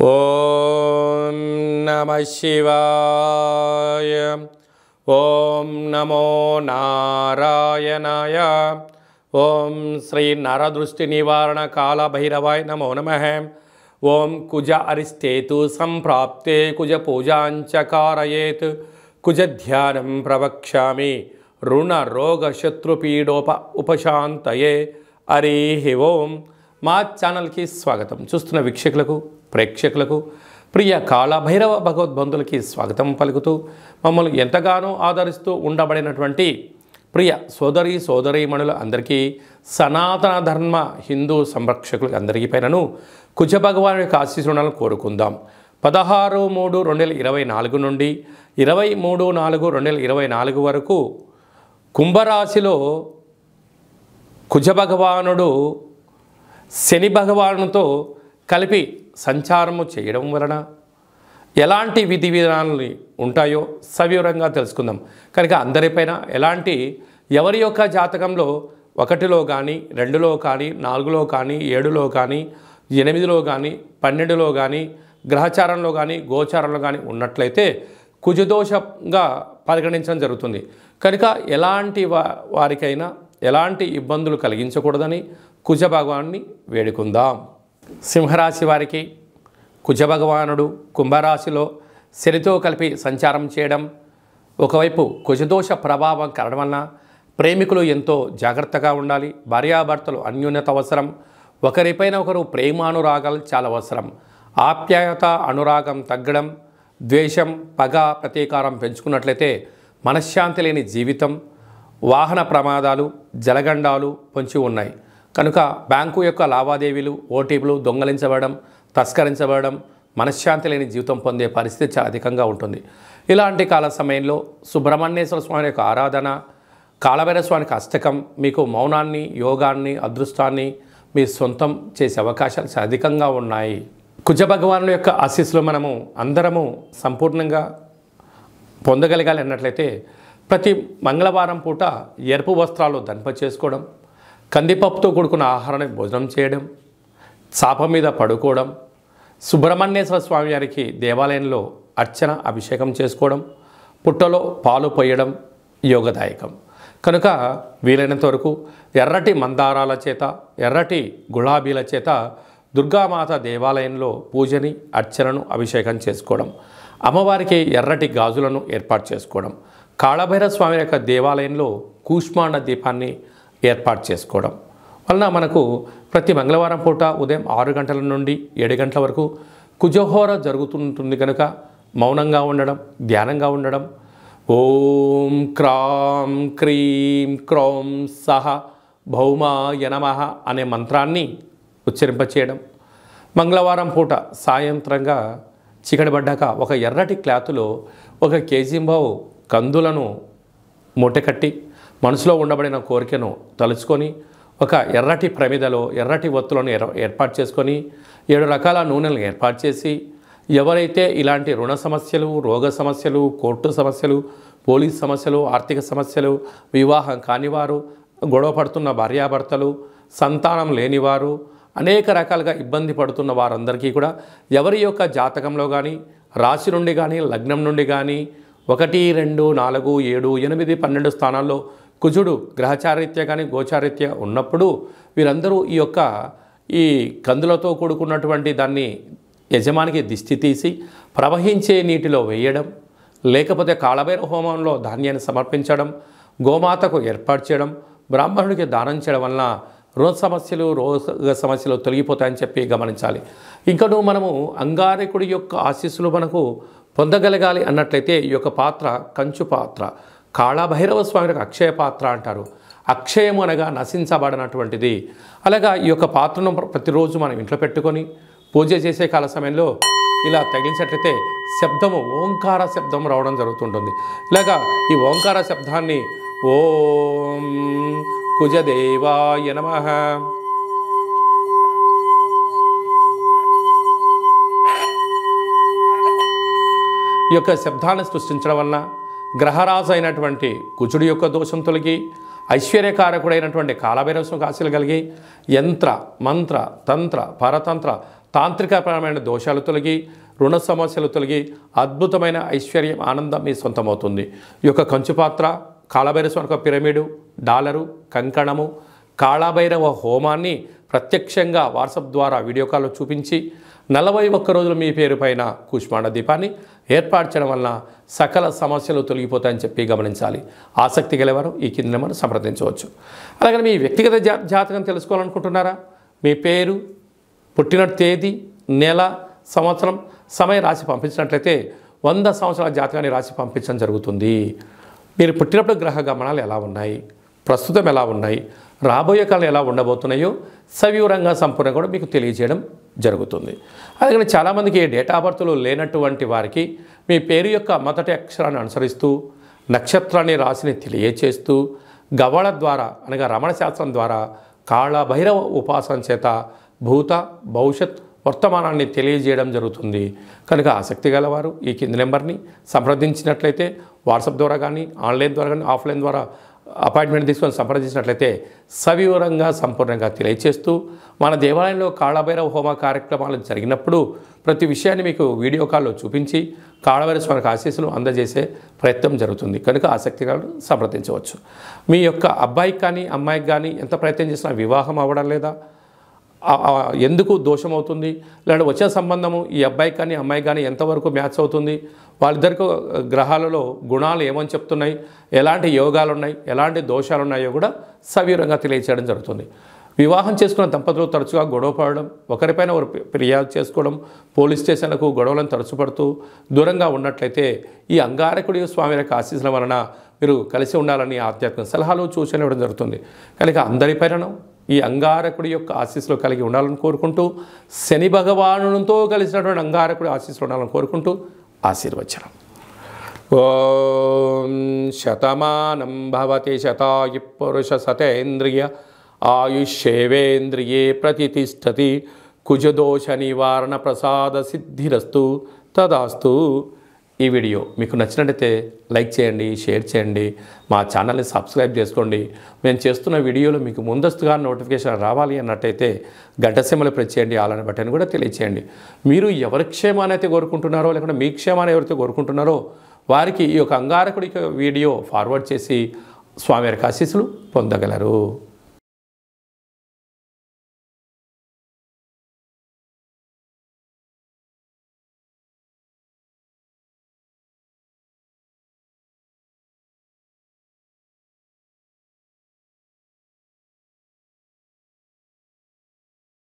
ఓం నమః శివాయ. ఓం నమో నారాయణాయ. ఓం శ్రీ నరదృష్టి నివారణ కాల భైరవాయ నమో నమః. ఓం కుజ అరిష్టేతు సంప్రాప్తే కుజ పూజాంచ కారయేత్ కుజ ధ్యానం ప్రవక్ష్యామి రుణ రోగ శత్రుపీడోప ఉపశాంతయే. హరి ఓం. మా ఛానల్కి స్వాగతం. చూస్తున్న వీక్షకులకు ప్రేక్షకులకు ప్రియ కాళభైరవ భగవద్బంధులకి స్వాగతం పలుకుతూ మమ్మల్ని ఎంతగానో ఆదరిస్తూ ఉండబడినటువంటి ప్రియ సోదరీమణుల అందరికీ సనాతన ధర్మ హిందూ సంరక్షకులకి అందరికీ పైనను కుజ భగవాన్ యొక్క ఆశీస్సులను కోరుకుందాం. 16/3/2024 నుండి 23/4/2024 వరకు కుంభరాశిలో కుజ భగవానుడు శని భగవానుతో కలిపి సంచారము చేయడం వలన ఎలాంటి విధి విధానాలు ఉంటాయో సవివరంగా తెలుసుకుందాం. కనుక అందరిపైన ఎలాంటి ఎవరి యొక్క జాతకంలో 1లో కానీ 2లో కానీ 4లో కానీ 7లో కానీ 8లో కానీ 12లో కానీ గ్రహచారంలో కానీ గోచారంలో కానీ ఉన్నట్లయితే కుజదోషంగా పరిగణించడం జరుగుతుంది. కనుక ఎలాంటి వారికైనా ఎలాంటి ఇబ్బందులు కలిగించకూడదని కుజ భగవాన్ని వేడుకుందాం. సింహరాశి వారికి కుజ భగవానుడు కుంభరాశిలో శనితో కలిపి సంచారం చేయడం ఒకవైపు కుజదోష ప్రభావం కలగడం వలన ప్రేమికులు ఎంతో జాగ్రత్తగా ఉండాలి. భార్యాభర్తలు అన్యోన్యత అవసరం. ఒకరిపైన ఒకరు ప్రేమానురాగాలు చాలా అవసరం. ఆప్యాయత అనురాగం తగ్గడం, ద్వేషం పగ ప్రతీకారం పెంచుకున్నట్లయితే మనశ్శాంతి లేని జీవితం, వాహన ప్రమాదాలు జలగండాలు పొంచి ఉన్నాయి. కనుక బ్యాంకు యొక్క లావాదేవీలు ఓటీపీలు దొంగలించబడడం తస్కరించబడడం మనశ్శాంతి లేని జీవితం పొందే పరిస్థితి చాలా అధికంగా ఉంటుంది. ఇలాంటి కాల సమయంలో సుబ్రహ్మణ్యేశ్వర స్వామి యొక్క ఆరాధన, కాళభైరవ స్వామికి అష్టకం మీకు మౌనాన్ని యోగాన్ని అదృష్టాన్ని మీ సొంతం చేసే అవకాశాలు చాలా అధికంగా ఉన్నాయి. కుజ భగవానుల యొక్క ఆశీస్సులు మనము అందరము సంపూర్ణంగా పొందగలగాలి అన్నట్లయితే ప్రతి మంగళవారం పూట ఎరుపు వస్త్రాలు ధరింప చేసుకోవడం, కందిపప్పుతో కూడుకున్న ఆహారాన్ని భోజనం చేయడం, చాప మీద పడుకోవడం, సుబ్రహ్మణ్యేశ్వర స్వామి వారికి దేవాలయంలో అర్చన అభిషేకం చేసుకోవడం, పుట్టలో పాలు పోయడం యోగదాయకం. కనుక వీలైనంత వరకు ఎర్రటి మందారాల చేత ఎర్రటి గులాబీల చేత దుర్గామాత దేవాలయంలో పూజని అర్చనను అభిషేకం చేసుకోవడం, అమ్మవారికి ఎర్రటి గాజులను ఏర్పాటు చేసుకోవడం, కాళభైరవ స్వామి యొక్క దేవాలయంలో కూష్మాండ దీపాన్ని ఏర్పాటు చేసుకోవడం వలన మనకు ప్రతి మంగళవారం పూట ఉదయం 6 గంటల నుండి 7 గంటల వరకు కుజహోర జరుగుతుంటుంది. కనుక మౌనంగా ఉండడం, ధ్యానంగా ఉండడం, ఓం క్రాం క్రీం క్రౌం సహ భౌమాయ నమః అనే మంత్రాన్ని ఉచ్చరింపచేయడం, మంగళవారం పూట సాయంత్రంగా చీకటిపడ్డాక ఒక ఎర్రటి క్లాతులో 1 కేజీంబావు కందులను మూటకట్టి మనసులో ఉండబడిన కోరికను తలుచుకొని ఒక ఎర్రటి ప్రమిదలో ఎర్రటి ఒత్తులను ఏర్పాటు చేసుకొని 7 రకాల నూనెలను ఏర్పాటు చేసి ఎవరైతే ఇలాంటి రుణ సమస్యలు, రోగ సమస్యలు, కోర్టు సమస్యలు, పోలీస్ సమస్యలు, ఆర్థిక సమస్యలు, వివాహం కానివారు, గొడవ పడుతున్న భార్యాభర్తలు, సంతానం లేనివారు, అనేక రకాలుగా ఇబ్బంది పడుతున్న వారందరికీ కూడా ఎవరి యొక్క జాతకంలో కానీ రాశి నుండి కానీ లగ్నం నుండి కానీ 1, 2, 4, 7, 8, 12 స్థానాల్లో కుజుడు గ్రహచారిత్య కానీ గోచారిత్య ఉన్నప్పుడు వీరందరూ ఈ కందులతో కూడుకున్నటువంటి దాన్ని యజమానికి దిష్టి తీసి ప్రవహించే నీటిలో వేయడం, లేకపోతే కాళభైరవ హోమంలో ధాన్యాన్ని సమర్పించడం, గోమాతకు ఏర్పాటు చేయడం, బ్రాహ్మణుడికి దానం చేయడం వలన రోగ సమస్యలు తొలగిపోతాయని చెప్పి గమనించాలి. ఇంకనూ మనము అంగారకుడి యొక్క ఆశీస్సులు మనకు పొందగలగాలి అన్నట్లయితే ఈ యొక్క పాత్ర కంచు పాత్ర, కాళభైరవ స్వామి యొక్క అక్షయ పాత్ర అంటారు. అక్షయము అనగా నశించబడినటువంటిది. అలాగా ఈ యొక్క పాత్రను ప్రతిరోజు మనం ఇంట్లో పెట్టుకొని పూజ చేసే కాల సమయంలో ఇలా తగిలించినట్లయితే శబ్దము ఓంకార శబ్దం రావడం జరుగుతుంటుంది. ఇలాగా ఈ ఓంకార శబ్దాన్ని ఓం కుజదేవాయ నమః, ఈ యొక్క శబ్దాన్ని సృష్టించడం వలన గ్రహరాజు అయినటువంటి కుజుడి యొక్క దోషం తొలగి ఐశ్వర్యకారకుడైనటువంటి కాళభైరవ స్వామికి ఆశీస్సులు కలిగి యంత్ర మంత్ర తంత్ర పరతంత్ర తాంత్రికపరమైన దోషాలు తొలగి రుణ సమస్యలు తొలగి అద్భుతమైన ఐశ్వర్యం ఆనందం మీ సొంతమవుతుంది. ఈ యొక్క కంచుపాత్ర, కాళభైరవ పిరమిడు, డాలరు, కంకణము, కాళభైరవ హోమాన్ని ప్రత్యక్షంగా వాట్సాప్ ద్వారా వీడియో కాల్లో చూపించి 41 రోజులు మీ పేరు పైన కూష్మాండ దీపాన్ని ఏర్పాటు చేయడం వలన సకల సమస్యలు తొలగిపోతాయని చెప్పి గమనించాలి. ఆసక్తి గలవారు ఈ కింద నెంబర్ను సంప్రదించవచ్చు. అలాగే మీ వ్యక్తిగత జాతకం తెలుసుకోవాలనుకుంటున్నారా? మీ పేరు, పుట్టిన తేదీ, నెల, సంవత్సరం, సమయం రాసి పంపించినట్లయితే 100 సంవత్సరాల జాతకాన్ని రాసి పంపించడం జరుగుతుంది. మీరు పుట్టినప్పుడు గ్రహ గమనాలు ఎలా ఉన్నాయి, ప్రస్తుతం ఎలా ఉన్నాయి, రాబోయే కాలం ఎలా ఉండబోతున్నాయో సవివరంగా సంపూర్ణంగా కూడా మీకు తెలియజేయడం జరుగుతుంది. అలాగే చాలామందికి డేట్ ఆఫ్ బర్త్లు లేనటువంటి వారికి మీ పేరు యొక్క మొదటి అక్షరాన్ని అనుసరిస్తూ నక్షత్రాన్ని రాశిని తెలియచేస్తూ గవ్వళ ద్వారా అనగా రమణ శాస్త్రం ద్వారా కాళభైరవ ఉపాసన చేత భూత భవిష్యత్ వర్తమానాన్ని తెలియజేయడం జరుగుతుంది. కనుక ఆసక్తి గలవారు ఈ కింది నెంబర్ని సంప్రదించినట్లయితే వాట్సాప్ ద్వారా కానీ ఆన్లైన్ ద్వారా కానీ ఆఫ్లైన్ ద్వారా అపాయింట్మెంట్ తీసుకొని సంప్రదించినట్లయితే సవివరంగా సంపూర్ణంగా తెలియచేస్తూ మన దేవాలయంలో కాళభైరవ హోమ కార్యక్రమాలు జరిగినప్పుడు ప్రతి విషయాన్ని మీకు వీడియో కాల్లో చూపించి కాళభైరవ స్వామికి ఆశీస్సులు అందజేసే ప్రయత్నం జరుగుతుంది. కనుక ఆసక్తిగా సంప్రదించవచ్చు. మీ యొక్క అబ్బాయికి కానీ అమ్మాయికి కానీ ఎంత ప్రయత్నం చేసినా వివాహం అవ్వడం లేదా, ఎందుకు దోషం అవుతుంది, లేదంటే వచ్చే సంబంధము ఈ అబ్బాయికి కానీ అమ్మాయికి కానీ ఎంతవరకు మ్యాచ్ అవుతుంది, వాళ్ళిద్దరికి గ్రహాలలో గుణాలు ఏమని చెప్తున్నాయి, ఎలాంటి యోగాలు ఉన్నాయి, ఎలాంటి దోషాలు ఉన్నాయో కూడా సవివరంగా తెలియచేయడం జరుగుతుంది. వివాహం చేసుకున్న దంపతులు తరచుగా గొడవ పడడం, ఒకరిపైన ఒకరు ఫిర్యాదు చేసుకోవడం, పోలీస్ స్టేషన్లకు గొడవలను తరచుపడుతూ దూరంగా ఉన్నట్లయితే ఈ అంగారకుడి స్వామి యొక్క ఆశీస్సుల వలన మీరు కలిసి ఉండాలని ఆధ్యాత్మిక సలహాలు సూచనలు ఇవ్వడం జరుగుతుంది. కనుక అందరిపైన ఈ అంగారకుడి యొక్క ఆశీస్సులు కలిగి ఉండాలని కోరుకుంటూ శని భగవానునితో కలిసినటువంటి అంగారకుడి ఆశీస్సులు ఉండాలని కోరుకుంటూ ఆశీర్వచనం. ఓం శతమానం భవతి శతాయు పురుష శతేంద్రియ ఆయుష్యేవేంద్రియే ప్రతిష్టతి కుజదోష నివారణ ప్రసాద సిద్ధిరస్తు తదాస్తు. ఈ వీడియో మీకు నచ్చినట్లయితే లైక్ చేయండి, షేర్ చేయండి, మా ఛానల్ని సబ్స్క్రైబ్ చేసుకోండి. మేము చేస్తున్న వీడియోలు మీకు ముందస్తుగా నోటిఫికేషన్ రావాలి అన్నట్టయితే గంట సింబల్ ప్రెస్ చేయండి, అలానే బటన్ కూడా తెలియచేయండి. మీరు ఎవరి క్షేమాన్ని అయితే కోరుకుంటున్నారో లేకుంటే మీ క్షేమాన్ని ఎవరైతే కోరుకుంటున్నారో వారికి ఈ యొక్క అంగారకుడి వీడియో ఫార్వర్డ్ చేసి స్వామి వారి ఆశీస్సులు పొందగలరు.